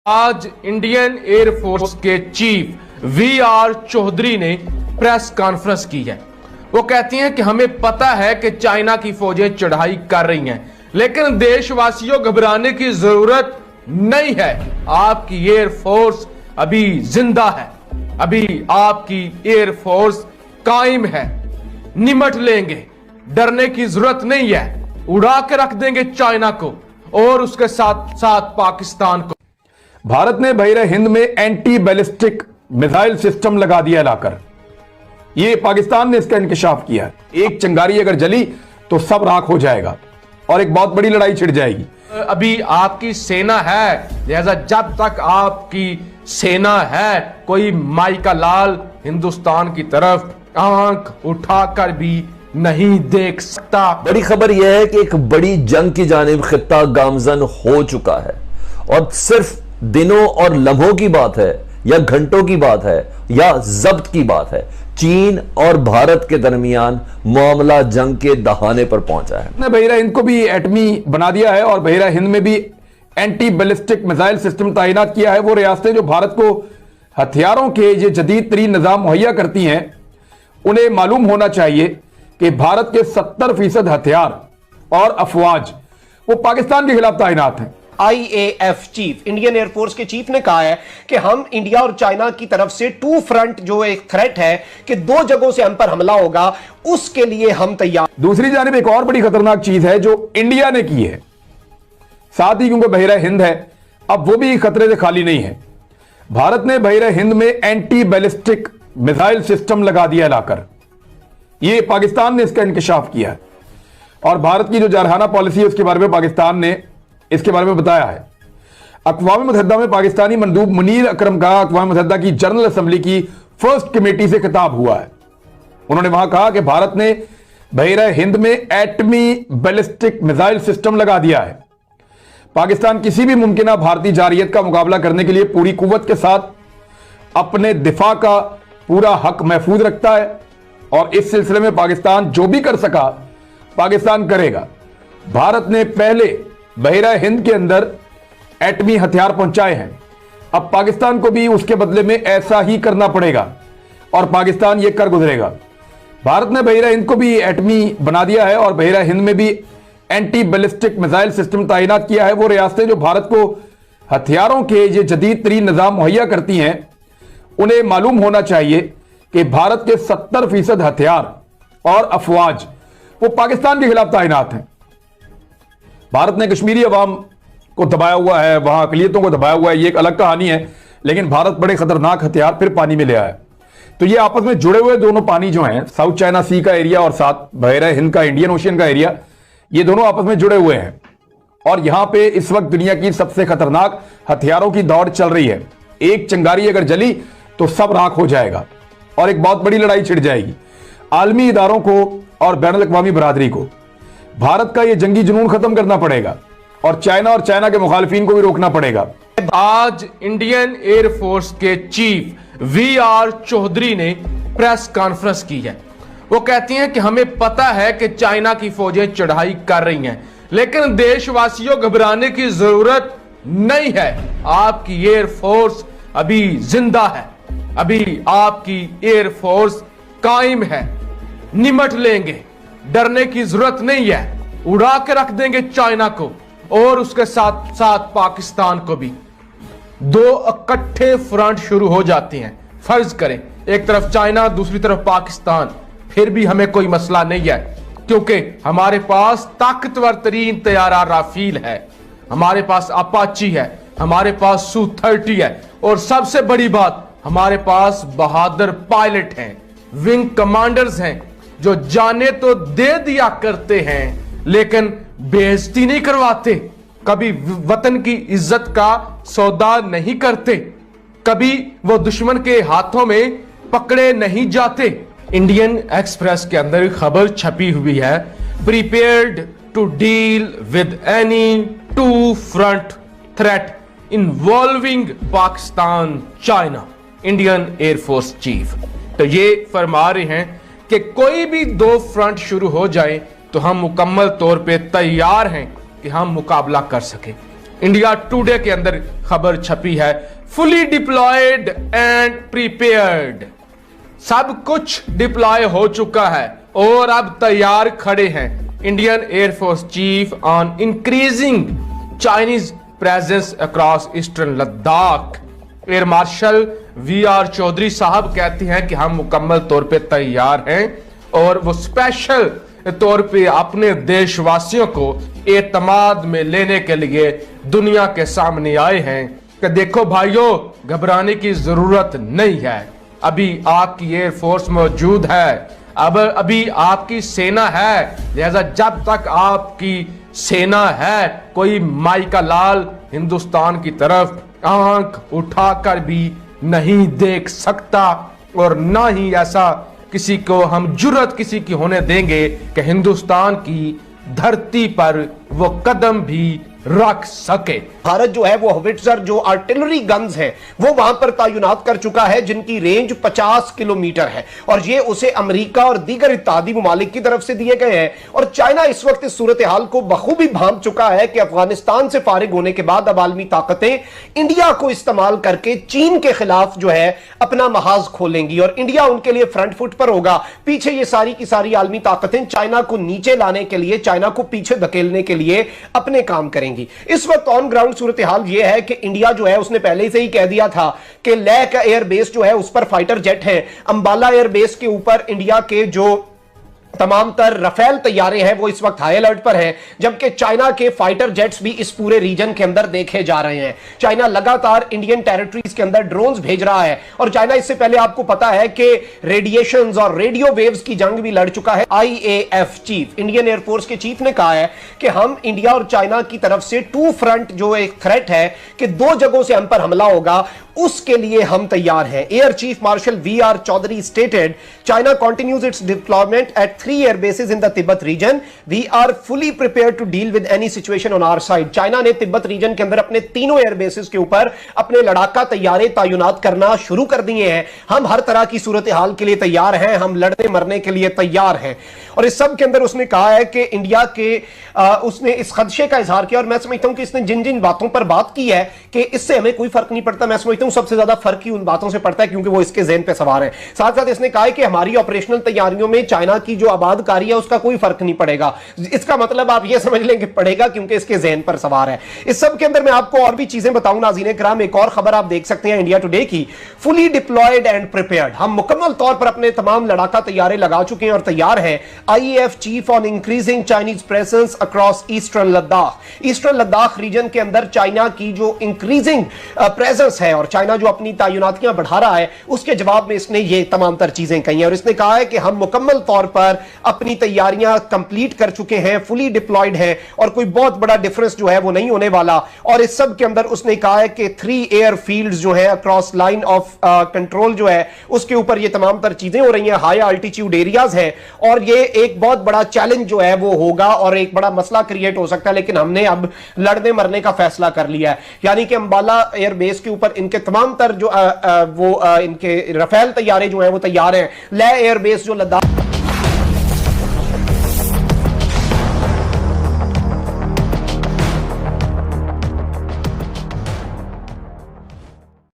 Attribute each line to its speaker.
Speaker 1: आज Indian air force के chief VR. Chaudhary ने प्रेस कॉन्फ्रेंस की है। वो कहती हैं कि हमें पता है कि चाइना की फौजें चढ़ाई कर रही हैं, लेकिन देशवासियों घबराने की जरूरत नहीं है। आपकी एयरफोर्स अभी जिंदा है, अभी आपकी एयरफोर्स कायम है। निमट लेंगे, डरने की जरूरत नहीं है। उड़ा के रख देंगे चाइना को और उसके साथ साथ पाकिस्तान को।
Speaker 2: भारत ने बहिरे हिंद में एंटी बैलिस्टिक मिसाइल सिस्टम लगा दिया लाकर। यह पाकिस्तान ने इसका इंकशाफ किया है। एक चिंगारी अगर जली तो सब राख हो जाएगा और एक बहुत बड़ी लड़ाई छिड़ जाएगी।
Speaker 1: अभी आपकी सेना है, लिहाजा जब तक आपकी सेना है, कोई माई का लाल हिंदुस्तान की तरफ आंख उठाकर भी नहीं देख सकता।
Speaker 3: बड़ी खबर यह है कि एक बड़ी जंग की जानिब खित्ता गामजन हो चुका है और सिर्फ दिनों और लम्हों की बात है या घंटों की बात है या जब्त की बात है। चीन और भारत के दरमियान मामला जंग के दहाने पर पहुंचा है।
Speaker 2: बहिरा हिंद को भी एटमी बना दिया है और बहिरा हिंद में भी एंटी बैलिस्टिक मिसाइल सिस्टम तैनात किया है। वो रियासतें जो भारत को हथियारों के ये जदीद तरीन निजाम मुहैया करती हैं, उन्हें मालूम होना चाहिए कि भारत के 70% हथियार और अफवाज वो पाकिस्तान के खिलाफ तैनात हैं।
Speaker 4: IAF चीफ, इंडियन एयरफोर्स के चीफ ने कहा है कि हम इंडिया और चाइना की तरफ से टू फ्रंट जो एक थ्रेट है कि दो जगहों से हम पर हमला होगा, उसके लिए हम तैयार।
Speaker 2: दूसरी जानिब एक और बड़ी खतरनाक चीज है जो इंडिया ने की है, साथ ही क्योंकि बहिरा हिंद है, अब वो भी खतरे से खाली नहीं है। भारत ने बहिरा हिंद में एंटी बैलिस्टिक मिसाइल सिस्टम लगा दिया लाकर। यह पाकिस्तान ने इसका इंकशाफ किया है और भारत की जो जारहाना पॉलिसी है उसके बारे में पाकिस्तान ने इसके बारे में बताया है। अक़वाम मुत्तहिदा में पाकिस्तानी मंदूब मुनीर अकरम का अक़वाम मुत्तहिदा की जनरल असेंबली की फर्स्ट कमेटी से खिताब हुआ है। उन्होंने वहां कहा कि भारत ने बहिरा हिंद में एटमी बैलिस्टिक मिसाइल सिस्टम लगा दिया है। पाकिस्तान किसी भी मुमकिन भारतीय जारियत का मुकाबला करने के लिए पूरी कुव्वत के साथ अपने दिफा का पूरा हक महफूज रखता है और इस सिलसिले में पाकिस्तान जो भी कर सका पाकिस्तान करेगा। भारत ने पहले बहिरा हिंद के अंदर एटमी हथियार पहुंचाए हैं, अब पाकिस्तान को भी उसके बदले में ऐसा ही करना पड़ेगा और पाकिस्तान ये कर गुजरेगा। भारत ने बहिरा हिंद को भी एटमी बना दिया है और बहिरा हिंद में भी एंटी बैलिस्टिक मिसाइल सिस्टम तैनात किया है। वो रियासतें जो भारत को हथियारों के ये जदीद तरीन निजाम मुहैया करती हैं, उन्हें मालूम होना चाहिए कि भारत के 70% हथियार और अफवाज वो पाकिस्तान के खिलाफ तैनात हैं। भारत ने कश्मीरी अवाम को दबाया हुआ है, वहां अकलियतों को दबाया हुआ है, ये एक अलग कहानी है, लेकिन भारत बड़े खतरनाक हथियार फिर पानी में ले आया है। तो ये आपस में जुड़े हुए दोनों पानी जो हैं, साउथ चाइना सी का एरिया और साथ बहिरा हिंद का इंडियन ओशियन का एरिया, ये दोनों आपस में जुड़े हुए हैं और यहां पे इस वक्त दुनिया की सबसे खतरनाक हथियारों की दौड़ चल रही है। एक चिंगारी अगर जली तो सब राख हो जाएगा और एक बहुत बड़ी लड़ाई छिड़ जाएगी। आलमी इदारों को और बैनुल अक़वामी बरादरी को भारत का यह जंगी जुनून खत्म करना पड़ेगा और चाइना के मुखालिफिन को भी रोकना पड़ेगा।
Speaker 1: आज इंडियन एयरफोर्स के चीफ वी.आर. चौधरी ने प्रेस कॉन्फ्रेंस की है। वो कहती हैं कि हमें पता है कि चाइना की फौजें चढ़ाई कर रही हैं, लेकिन देशवासियों घबराने की जरूरत नहीं है। आपकी एयरफोर्स अभी जिंदा है, अभी आपकी एयरफोर्स कायम है। निमट लेंगे, डरने की जरूरत नहीं है। उड़ा के रख देंगे चाइना को और उसके साथ साथ पाकिस्तान को भी। दो इकट्ठे फ्रंट शुरू हो जाते हैं। फर्ज करें एक तरफ चाइना, दूसरी तरफ पाकिस्तान, फिर भी हमें कोई मसला नहीं है, क्योंकि हमारे पास ताकतवर तरीन तैयारा राफेल है, हमारे पास अपाची है, हमारे पास Su-30 है और सबसे बड़ी बात, हमारे पास बहादुर पायलट हैं, विंग कमांडर्स हैं, जो जाने तो दे दिया करते हैं लेकिन बेइज्जती नहीं करवाते, कभी वतन की इज्जत का सौदा नहीं करते, कभी वो दुश्मन के हाथों में पकड़े नहीं जाते। इंडियन एक्सप्रेस के अंदर खबर छपी हुई है, prepared to deal with any two front threat involving Pakistan China, Indian air force chief. तो ये फरमा रहे हैं कि कोई भी दो फ्रंट शुरू हो जाए तो हम मुकम्मल तौर पे तैयार हैं कि हम मुकाबला कर सकें। इंडिया टुडे के अंदर खबर छपी है, फुली डिप्लॉयड एंड प्रीपेयर्ड। सब कुछ डिप्लॉय हो चुका है और अब तैयार खड़े हैं। Indian air force chief on increasing Chinese presence across eastern Ladakh. Air marshal V R. Chaudhari साहब कहते हैं कि हम मुकम्मल तौर पे तैयार हैं और वो स्पेशल तौर पे अपने देशवासियों को एतमाद में लेने के लिए दुनिया के सामने आए हैं कि देखो भाइयों, घबराने की जरूरत नहीं है। अभी आपकी एयरफोर्स मौजूद है, अब अभी आपकी सेना है, लिहाजा जब तक आपकी सेना है कोई माई का लाल हिंदुस्तान की तरफ आंख उठाकर भी नहीं देख सकता और ना ही ऐसा किसी को हम जुर्रत किसी की होने देंगे कि हिंदुस्तान की धरती पर वो कदम भी रख सके।
Speaker 4: भारत जो है वो हॉविट्जर जो आर्टिलरी गन्स हैं वो वहां पर तैनात कर चुका है जिनकी रेंज 50 किलोमीटर है और ये उसे अमेरिका और दीगर इत्तेहादी ममालिक की तरफ से दिए गए हैं। और चाइना इस वक्त इस सूरत हाल को बखूबी भांप चुका है कि अफगानिस्तान से फारिग होने के बाद अब आलमी ताकतें इंडिया को इस्तेमाल करके चीन के खिलाफ जो है अपना महाज खोलेंगी और इंडिया उनके लिए फ्रंट फुट पर होगा। पीछे ये सारी की सारी आलमी ताकतें चाइना को नीचे लाने के लिए, चाइना को पीछे धकेलने के लिए अपने काम करेंगी। इस वक्त ऑन ग्राउंड सूरत हाल यह है कि इंडिया जो है उसने पहले से ही कह दिया था कि लेह का एयरबेस जो है उस पर फाइटर जेट है। अंबाला एयरबेस के ऊपर इंडिया के जो तमाम तर रफेल तैयारे हैं वो इस वक्त हाई अलर्ट पर हैं, जबकि चाइना के फाइटर जेट्स भी इस पूरे रीजन के अंदर देखे जा रहे हैं। चाइना लगातार इंडियन टेरिटरीज के अंदर ड्रोन्स भेज रहा है और चाइना इससे पहले आपको पता है कि रेडिएशंस और रेडियो वेव्स की जंग भी लड़ चुका है। आईएएफ चीफ, इंडियन एयरफोर्स के चीफ ने कहा है कि हम इंडिया और चाइना की तरफ से टू फ्रंट जो एक थ्रेट है कि दो जगहों से हम पर हमला होगा, उसके लिए हम तैयार हैं। Air chief marshal V R. Chaudhari stated China continues its deployment at 3 air bases in the Tibet region. We are fully prepared to deal with any situation on our side. China ने तिब्बत रीजन के अंदर अपने तीनों air bases के ऊपर अपने लड़ाका तैयारे तैनात करना शुरू कर दिए हैं। हम हर तरह की सूरत हाल के लिए तैयार हैं, हम लड़ने मरने के लिए तैयार हैं। और इस सब के अंदर उसने कहा है कि इंडिया के उसने इस खदशे का इजहार किया और मैं समझता हूं कि इसने जिन जिन बातों पर बात की है कि इससे हमें कोई फर्क नहीं पड़ता, मैं समझता हूं सबसे ज्यादा फर्क ही उन बातों से पड़ता है क्योंकि वो इसके ज़हन पे सवार है। साथ साथ इसने कहा है कि हमारी ऑपरेशनल तैयारियों में चाइना की जो आबादकारी है उसका कोई फर्क नहीं पड़ेगा। इसका मतलब आप ये समझ लेंगे पड़ेगा क्योंकि इसके ज़हन पर सवार है। इस सब के अंदर मैं आपको और भी चीजें बताऊं नाज़रीन किराम। एक और खबर आप देख सकते हैं इंडिया टुडे की, फुली डिप्लॉयड एंड प्रिपेयर्ड। हम मुकम्मल तौर पर अपने तमाम लड़ाका तैयारे लगा चुके हैं और तैयार हैं। IAF chief on increasing Chinese presence across eastern Ladakh. Eastern Ladakh region के अंदर चाइना की जो इंक्रीजिंग प्रेजेंस है और चाइना जो अपनी तैनातियां बढ़ा रहा है उसके जवाब में इसने ये तमाम तर चीजें कही हैं और इसने कहा है कि हम मुकम्मल तौर पर अपनी तैयारियां कंप्लीट कर चुके हैं, फुली डिप्लॉयड हैं और कोई बहुत बड़ा डिफरेंस जो है वो नहीं होने वाला। और इस सब के अंदर उसने कहा है कि 3 एयर फील्ड्स जो है अक्रॉस लाइन ऑफ कंट्रोल जो है उसके ऊपर ये तमाम तर चीजें हो रही हैं, हाई अल्टीट्यूड एरियाज हैं और ये एक बहुत बड़ा चैलेंज जो है वो होगा और एक बड़ा मसला क्रिएट हो सकता है। लेकिन हमने अब लड़ने मरने का फैसला कर लिया है, यानी कि अंबाला एयरबेस के ऊपर इनके तमाम तर जो इनके रफेल तैयारे जो हैं वो तैयार हैं। लेह एयरबेस जो लद्दाख